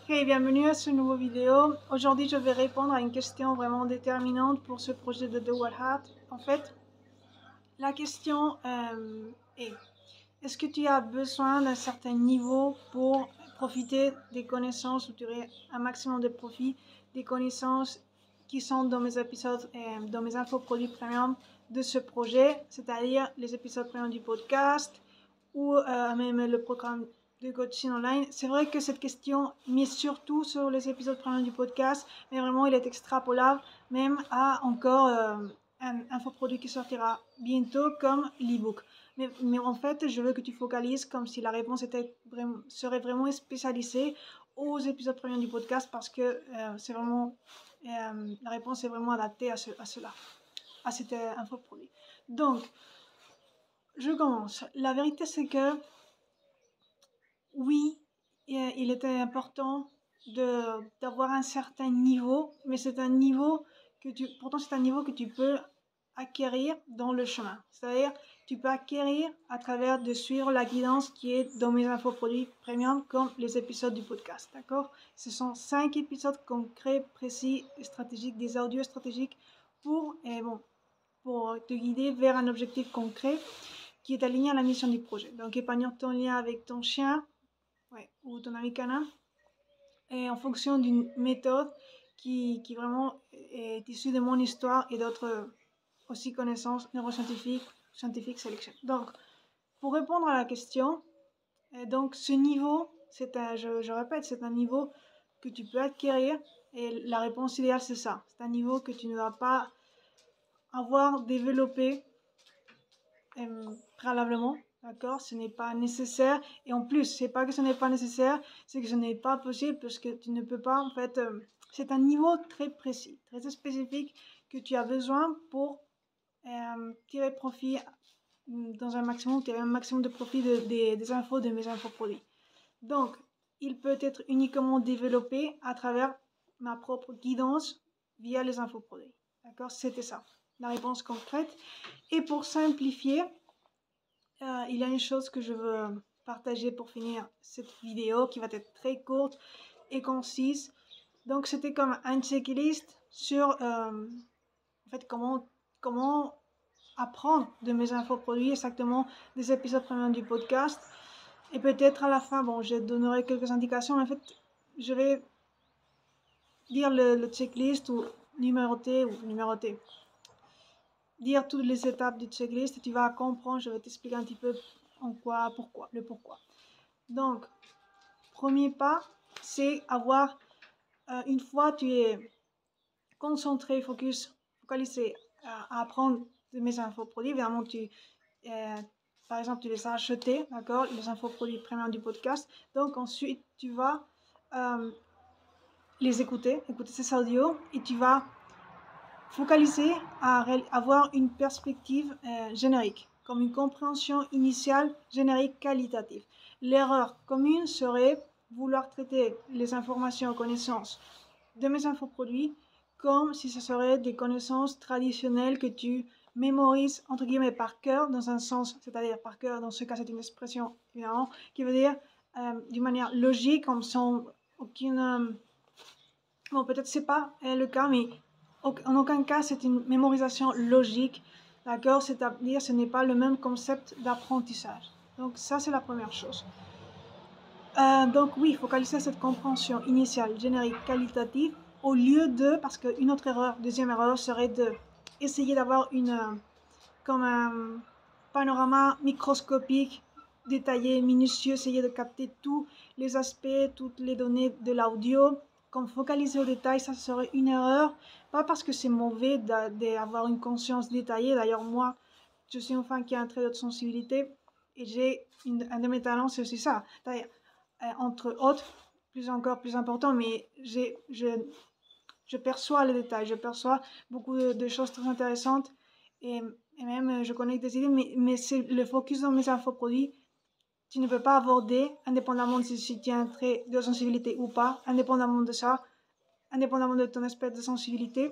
Hey, bienvenue à ce nouveau vidéo. Aujourd'hui, je vais répondre à une question vraiment déterminante pour ce projet de The What Hat. En fait, la question est, est-ce que tu as besoin d'un certain niveau pour profiter des connaissances ou tirer un maximum de profit des connaissances qui sont dans mes épisodes, dans mes infoproduits premium de ce projet, c'est-à-dire les épisodes premium du podcast ou même le programme de coaching online. C'est vrai que cette question mise surtout sur les épisodes premium du podcast, mais vraiment il est extrapolable même à encore un infoproduit qui sortira bientôt comme l'ebook. Mais en fait, je veux que tu focalises comme si la réponse serait vraiment spécialisée aux épisodes premium du podcast parce que c'est vraiment la réponse est vraiment adaptée à cela, à cet infoproduit. Donc, je commence. La vérité, c'est que oui, il était important d'avoir un certain niveau, mais c'est un niveau pourtant c'est un niveau que tu peux acquérir dans le chemin. C'est-à-dire, tu peux acquérir à travers de suivre la guidance qui est dans mes infoproduits premium, comme les épisodes du podcast, d'accord? Ce sont 5 épisodes concrets, précis et stratégiques, des audios stratégiques pour te guider vers un objectif concret qui est aligné à la mission du projet. Donc, épanouir ton lien avec ton chien, ou ton ami canin, et en fonction d'une méthode qui vraiment est issue de mon histoire et d'autres aussi connaissances scientifiques sélection. Donc, pour répondre à la question, donc ce niveau, je répète, c'est un niveau que tu peux acquérir et la réponse idéale c'est ça. C'est un niveau que tu ne vas pas avoir développé préalablement. D'accord, ce n'est pas nécessaire. Et en plus, c'est pas que ce n'est pas nécessaire, c'est que ce n'est pas possible parce que tu ne peux pas, en fait, c'est un niveau très précis, très spécifique que tu as besoin pour tirer profit dans un maximum, tirer un maximum de profit des infos de mes infoproduits. Donc, il peut être uniquement développé à travers ma propre guidance via les infoproduits. D'accord, c'était ça, la réponse concrète. Et pour simplifier, il y a une chose que je veux partager pour finir cette vidéo qui va être très courte et concise. Donc c'était comme un checklist sur en fait comment apprendre de mes infoproduits, exactement des épisodes premium du podcast. Et peut-être à la fin, bon, je donnerai quelques indications, mais en fait, je vais dire le checklist ou numéroter dire toutes les étapes du checklist et tu vas comprendre, je vais t'expliquer un petit peu le pourquoi. Donc, premier pas, c'est avoir, une fois tu es concentré, focalisé à apprendre de mes infoproduits, évidemment par exemple, tu les as achetés, d'accord, les infoproduits premium du podcast. Donc ensuite, tu vas les écouter ces audios et tu vas focaliser à avoir une perspective générique, comme une compréhension initiale générique qualitative. L'erreur commune serait vouloir traiter les informations et connaissances de mes infoproduits comme si ce serait des connaissances traditionnelles que tu mémorises entre guillemets par cœur dans un sens, c'est-à-dire par cœur, dans ce cas c'est une expression évidemment qui veut dire d'une manière logique, comme sans aucune... bon, peut-être c'est pas le cas, mais en aucun cas c'est une mémorisation logique, d'accord? C'est-à-dire ce n'est pas le même concept d'apprentissage. Donc ça c'est la première chose. Donc oui, focaliser cette compréhension initiale, générique, qualitative, au lieu de, parce qu'une autre erreur, deuxième erreur, serait de essayer d'avoir comme un panorama microscopique, détaillé, minutieux, essayer de capter tous les aspects, toutes les données de l'audio. Comme focaliser au détail, ça serait une erreur, pas parce que c'est mauvais d'avoir une conscience détaillée. D'ailleurs, moi, je suis une femme qui a un trait de sensibilité et un de mes talents, c'est aussi ça. Entre autres, encore plus important, mais je perçois les détails, je perçois beaucoup de choses très intéressantes et même je connais des idées, mais c'est le focus dans mes infoproduits. Tu ne peux pas aborder, indépendamment de si tu as un trait de sensibilité ou pas, indépendamment de ça, indépendamment de ton espèce de sensibilité.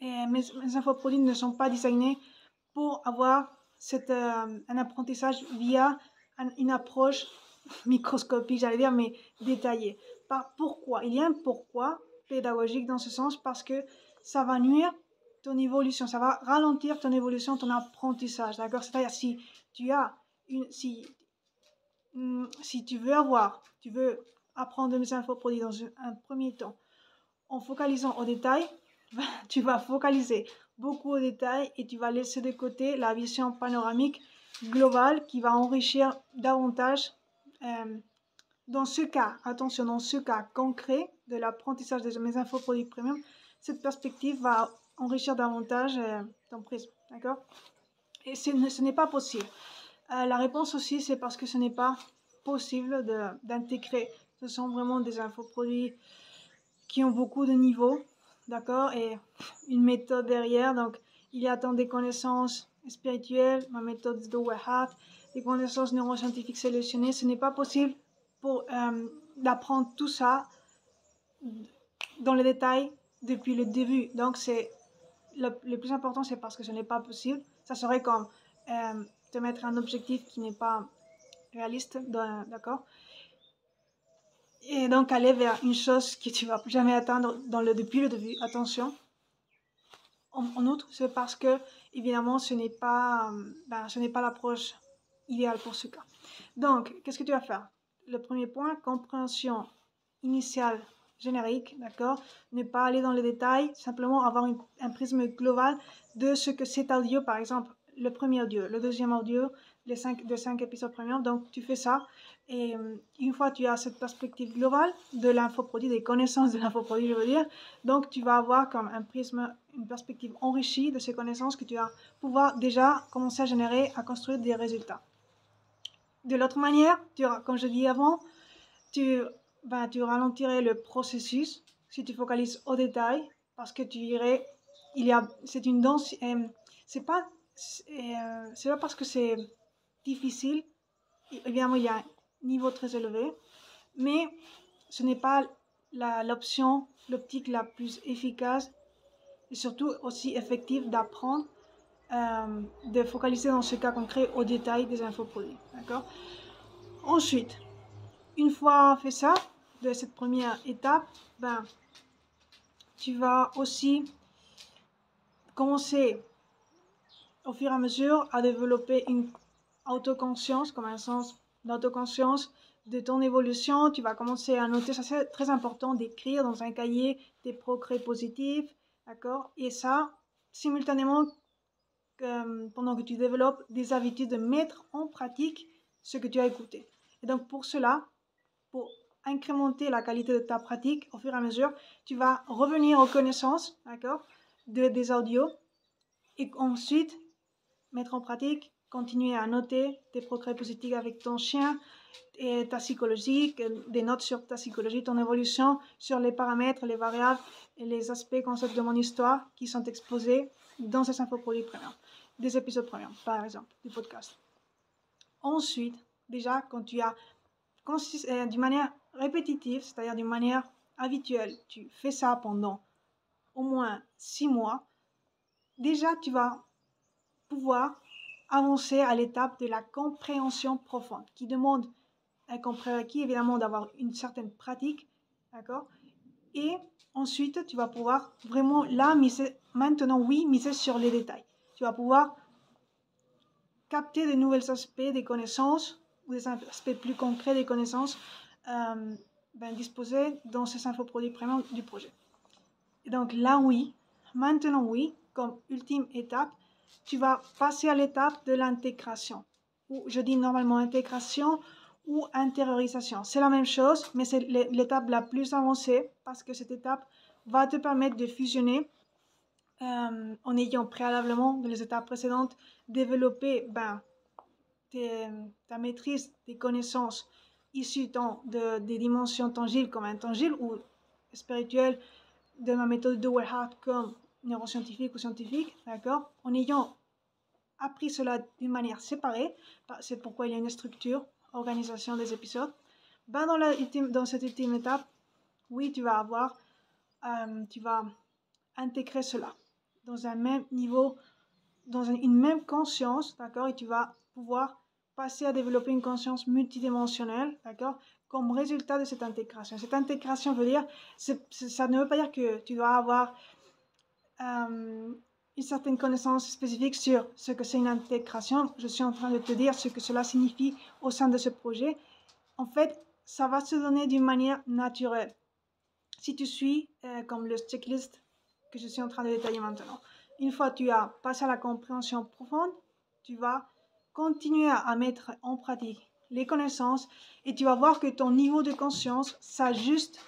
Et mes infoproduits ne sont pas designés pour avoir un apprentissage via une approche microscopique, j'allais dire, mais détaillé. Pourquoi? Il y a un pourquoi pédagogique dans ce sens parce que ça va nuire ton évolution, ça va ralentir ton évolution, ton apprentissage, d'accord? C'est-à-dire si tu as si tu veux apprendre des infoproduits dans un premier temps en focalisant au détail, tu vas focaliser beaucoup aux détails et tu vas laisser de côté la vision panoramique globale qui va enrichir davantage. Dans ce cas, attention, dans ce cas concret de l'apprentissage de mes infoproduits premium, cette perspective va enrichir davantage ton prisme, d'accord? Et ce n'est pas possible. La réponse aussi, c'est parce que ce n'est pas possible d'intégrer. Ce sont vraiment des infoproduits qui ont beaucoup de niveaux, d'accord, et une méthode derrière. Donc, il y a tant des connaissances spirituelles, ma méthode de Wahhat, des connaissances neuroscientifiques sélectionnées. Ce n'est pas possible d'apprendre tout ça dans les détails depuis le début. Donc, le plus important, c'est parce que ce n'est pas possible. Ça serait comme te mettre un objectif qui n'est pas réaliste, d'accord? Et donc aller vers une chose que tu ne vas jamais atteindre depuis le début. Attention. En outre, c'est parce que, évidemment, ce n'est pas l'approche idéale pour ce cas. Donc, qu'est-ce que tu vas faire? Le premier point, compréhension initiale générique, d'accord? Ne pas aller dans les détails, simplement avoir un prisme global de ce que cet audio, par exemple, le premier audio, le deuxième audio, les 5 épisodes premium. Donc, tu fais ça. Et une fois que tu as cette perspective globale de l'infoproduit, des connaissances de l'infoproduit, je veux dire, donc tu vas avoir comme un prisme, une perspective enrichie de ces connaissances que tu vas pouvoir déjà commencer à générer, à construire des résultats. De l'autre manière, comme je dis avant, tu ralentirais le processus si tu focalises au détail, parce que tu dirais, c'est une danse, c'est pas parce que c'est difficile, évidemment il y a un niveau très élevé, mais ce n'est pas l'optique la plus efficace et surtout aussi effective d'apprendre, de focaliser dans ce cas concret au détail des infoproduits, d'accord? Ensuite, une fois fait ça, de cette première étape, tu vas aussi commencer au fur et à mesure à développer une autoconscience, comme un sens d'autoconscience de ton évolution. Tu vas commencer à noter, ça c'est très important, d'écrire dans un cahier tes progrès positifs, d'accord? Et ça, simultanément, pendant que tu développes des habitudes de mettre en pratique ce que tu as écouté. Et donc pour cela, pour incrémenter la qualité de ta pratique au fur et à mesure, tu vas revenir aux connaissances, d'accord, des audios, et ensuite mettre en pratique, continuer à noter tes progrès positifs avec ton chien et ta psychologie, des notes sur ta psychologie, ton évolution, sur les paramètres, les variables et les aspects, concepts de mon histoire qui sont exposés dans ces infoproduits premium, des épisodes premium, par exemple, du podcast. Ensuite, déjà, quand tu as d'une manière répétitive, c'est-à-dire d'une manière habituelle, tu fais ça pendant au moins 6 mois, déjà tu vas pouvoir avancer à l'étape de la compréhension profonde, qui demande un prérequis évidemment d'avoir une certaine pratique, d'accord? Et ensuite, tu vas pouvoir vraiment miser sur les détails. Tu vas pouvoir capter de nouveaux aspects des connaissances ou des aspects plus concrets des connaissances disposés dans ces infoproduits premium du projet. Et donc là, maintenant, comme ultime étape, tu vas passer à l'étape de l'intégration. Ou je dis normalement intégration ou intériorisation. C'est la même chose, mais c'est l'étape la plus avancée parce que cette étape va te permettre de fusionner en ayant préalablement, dans les étapes précédentes, développé ta maîtrise des connaissances issues des dimensions tangibles comme intangibles ou spirituelles de ma méthode de Wahhat comme neuroscientifique ou scientifique, d'accord? En ayant appris cela d'une manière séparée, c'est pourquoi il y a une structure, organisation des épisodes. Dans cette ultime étape, oui, tu vas intégrer cela dans un même niveau, dans une même conscience, d'accord? Et tu vas pouvoir passer à développer une conscience multidimensionnelle, d'accord, comme résultat de cette intégration. Cette intégration veut dire, ça ne veut pas dire que tu dois avoir une certaine connaissance spécifique sur ce que c'est une intégration. Je suis en train de te dire ce que cela signifie au sein de ce projet. En fait, ça va se donner d'une manière naturelle. Si tu suis comme le checklist que je suis en train de détailler maintenant, une fois que tu as passé à la compréhension profonde, tu vas continuer à mettre en pratique les connaissances et tu vas voir que ton niveau de conscience s'ajuste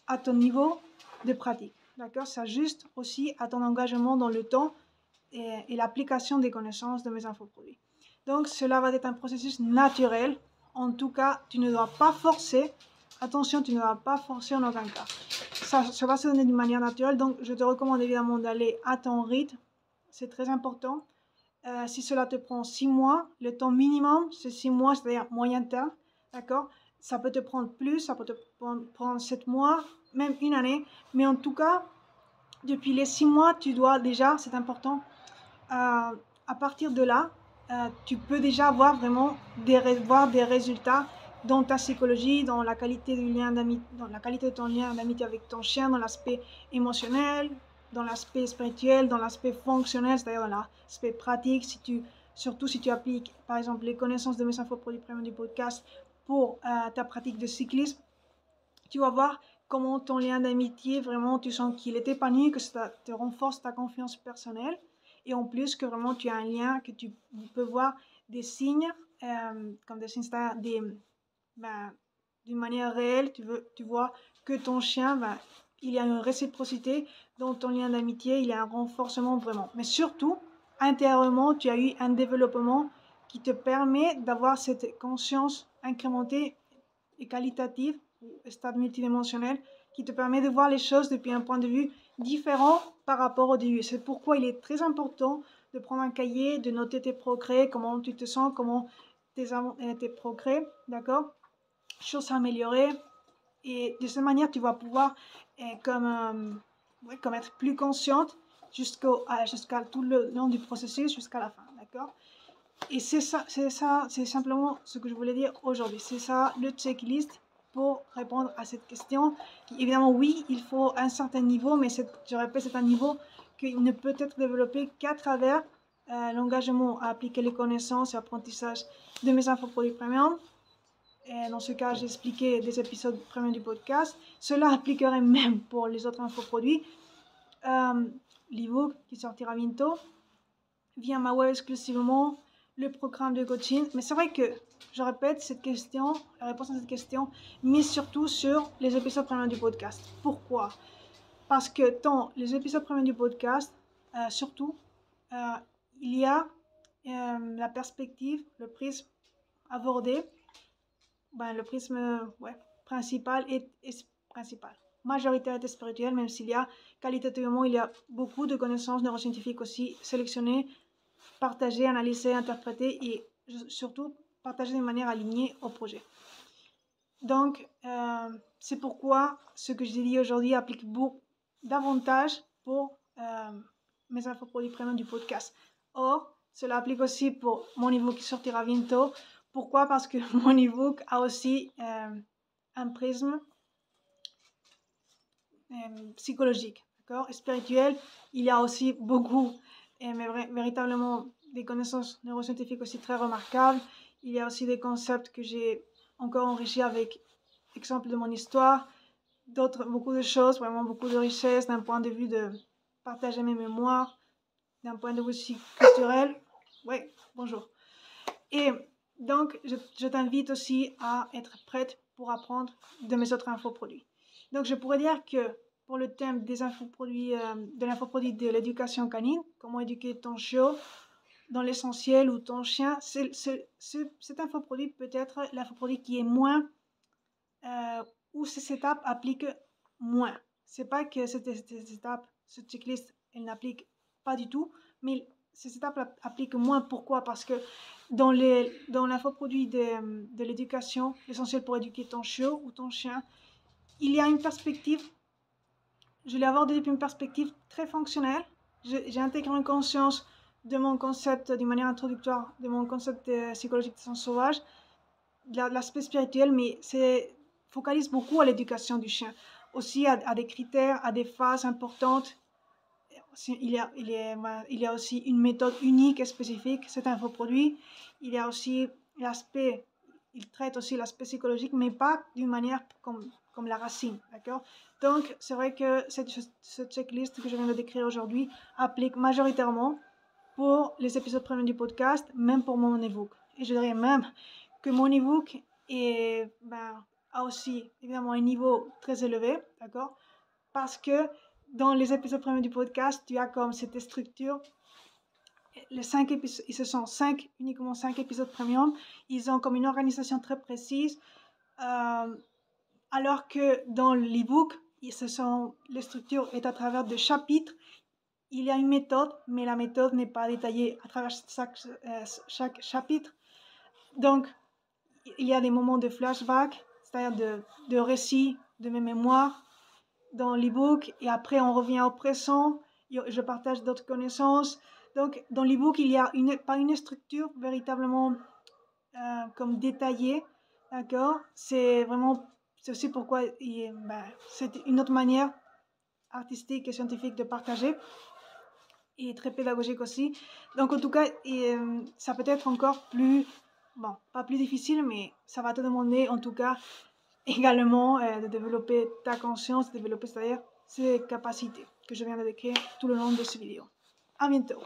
à ton niveau de pratique. D'accord? S'ajuste aussi à ton engagement dans le temps et l'application des connaissances de mes infoproduits. Donc, cela va être un processus naturel. En tout cas, tu ne dois pas forcer. Attention, tu ne dois pas forcer en aucun cas. Ça va se donner d'une manière naturelle. Donc, je te recommande évidemment d'aller à ton rythme. C'est très important. Si cela te prend 6 mois, le temps minimum, c'est 6 mois, c'est-à-dire moyen terme. D'accord? Ça peut te prendre plus, ça peut te prendre 7 mois, même une année. Mais en tout cas, depuis les 6 mois, tu dois déjà, c'est important, à partir de là, tu peux déjà voir vraiment des résultats dans ta psychologie, dans la qualité du lien d'amitié, dans la qualité de ton lien d'amitié avec ton chien, dans l'aspect émotionnel, dans l'aspect spirituel, dans l'aspect fonctionnel, c'est-à-dire dans l'aspect pratique. Surtout si tu appliques, par exemple, les connaissances de mes infoproduits premium du podcast pour ta pratique de cyclisme, tu vas voir comment ton lien d'amitié, vraiment, tu sens qu'il est épanoui, que ça te renforce ta confiance personnelle. Et en plus, que vraiment, tu as un lien, que tu peux voir des signes, comme des signes, d'une manière réelle, tu vois que ton chien, il y a une réciprocité dans ton lien d'amitié, il y a un renforcement vraiment. Mais surtout, intérieurement, tu as eu un développement qui te permet d'avoir cette conscience incrémentée et qualitative, stade multidimensionnel, qui te permet de voir les choses depuis un point de vue différent par rapport au début. C'est pourquoi il est très important de prendre un cahier, de noter tes progrès, comment tu te sens, comment tes progrès, d'accord, choses à améliorer. Et de cette manière, tu vas pouvoir comme être plus consciente jusqu'à tout le long du processus, jusqu'à la fin, d'accord. Et c'est simplement ce que je voulais dire aujourd'hui. C'est ça le checklist pour répondre à cette question. Évidemment, oui, il faut un certain niveau, mais je répète, c'est un niveau qui ne peut être développé qu'à travers l'engagement à appliquer les connaissances et l'apprentissage de mes infoproduits premium. Et dans ce cas, j'ai expliqué des épisodes premium du podcast. Cela appliquerait même pour les autres infoproduits. L'ebook qui sortira bientôt via ma web exclusivement, le programme de coaching. Mais c'est vrai que, je répète, la réponse à cette question, mais surtout sur les épisodes premium du podcast. Pourquoi? Parce que dans les épisodes premium du podcast, surtout, il y a la perspective, le prisme abordé, le prisme principal est principal. Majoritaire spirituelle, même s'il y a qualitativement, il y a beaucoup de connaissances neuroscientifiques aussi sélectionnées, partagées, analysées, interprétées et surtout partagées de manière alignée au projet. Donc, c'est pourquoi ce que j'ai dit aujourd'hui applique davantage pour mes infoproduits premium du podcast. Or, cela applique aussi pour mon ebook qui sortira bientôt. Pourquoi? Parce que mon ebook a aussi un prisme psychologique, d'accord, et spirituel. Il y a aussi beaucoup, mais véritablement des connaissances neuroscientifiques aussi très remarquables. Il y a aussi des concepts que j'ai encore enrichis avec exemple de mon histoire, beaucoup de choses, vraiment beaucoup de richesses d'un point de vue de partager mes mémoires, d'un point de vue aussi culturel. Oui, bonjour. Et donc, je t'invite aussi à être prête pour apprendre de mes autres infoproduits. Donc, je pourrais dire que pour le thème des infoproduits, de l'infoproduit de l'éducation canine, comment éduquer ton chiot dans l'essentiel ou ton chien, cet infoproduit peut être l'infoproduit qui est moins, où ces étapes appliquent moins. C'est pas que cette étape, ce checklist, elle n'applique pas du tout, mais ces étapes appliquent moins. Pourquoi? Parce que dans l'infoproduit de l'éducation, l'essentiel pour éduquer ton chiot ou ton chien, il y a une perspective, je l'ai abordé depuis une perspective très fonctionnelle. J'ai intégré une conscience de mon concept, d'une manière introductoire, de mon concept psychologique des sens sauvages, l'aspect spirituel, mais c'est focalise beaucoup à l'éducation du chien. Aussi à des critères, à des phases importantes. Il y a aussi une méthode unique et spécifique, c'est un infoproduit. Il y a aussi l'aspect, il traite aussi l'aspect psychologique, mais pas d'une manière comme la racine, d'accord? Donc, c'est vrai que cette checklist que je viens de décrire aujourd'hui applique majoritairement pour les épisodes premiers du podcast, même pour mon ebook. Et je dirais même que mon ebook a aussi évidemment un niveau très élevé, d'accord? Parce que dans les épisodes premiers du podcast, tu as comme cette structure. Les 5 épisodes, ce sont uniquement 5 épisodes premium. Ils ont comme une organisation très précise. Alors que dans l'ebook, les structures est à travers des chapitres. Il y a une méthode, mais la méthode n'est pas détaillée à travers chaque chapitre. Donc, il y a des moments de flashback, c'est-à-dire de récits de mes mémoires dans l'ebook, et après on revient au présent, je partage d'autres connaissances. Donc, dans l'ebook, il n'y a pas une structure véritablement comme détaillée, d'accord? C'est aussi pourquoi c'est une autre manière artistique et scientifique de partager, et très pédagogique aussi. Donc en tout cas, ça peut être encore plus, bon, pas plus difficile, mais ça va te demander en tout cas également de développer ta conscience, de développer c'est-à-dire ces capacités que je viens de décrire tout le long de cette vidéo. À bientôt.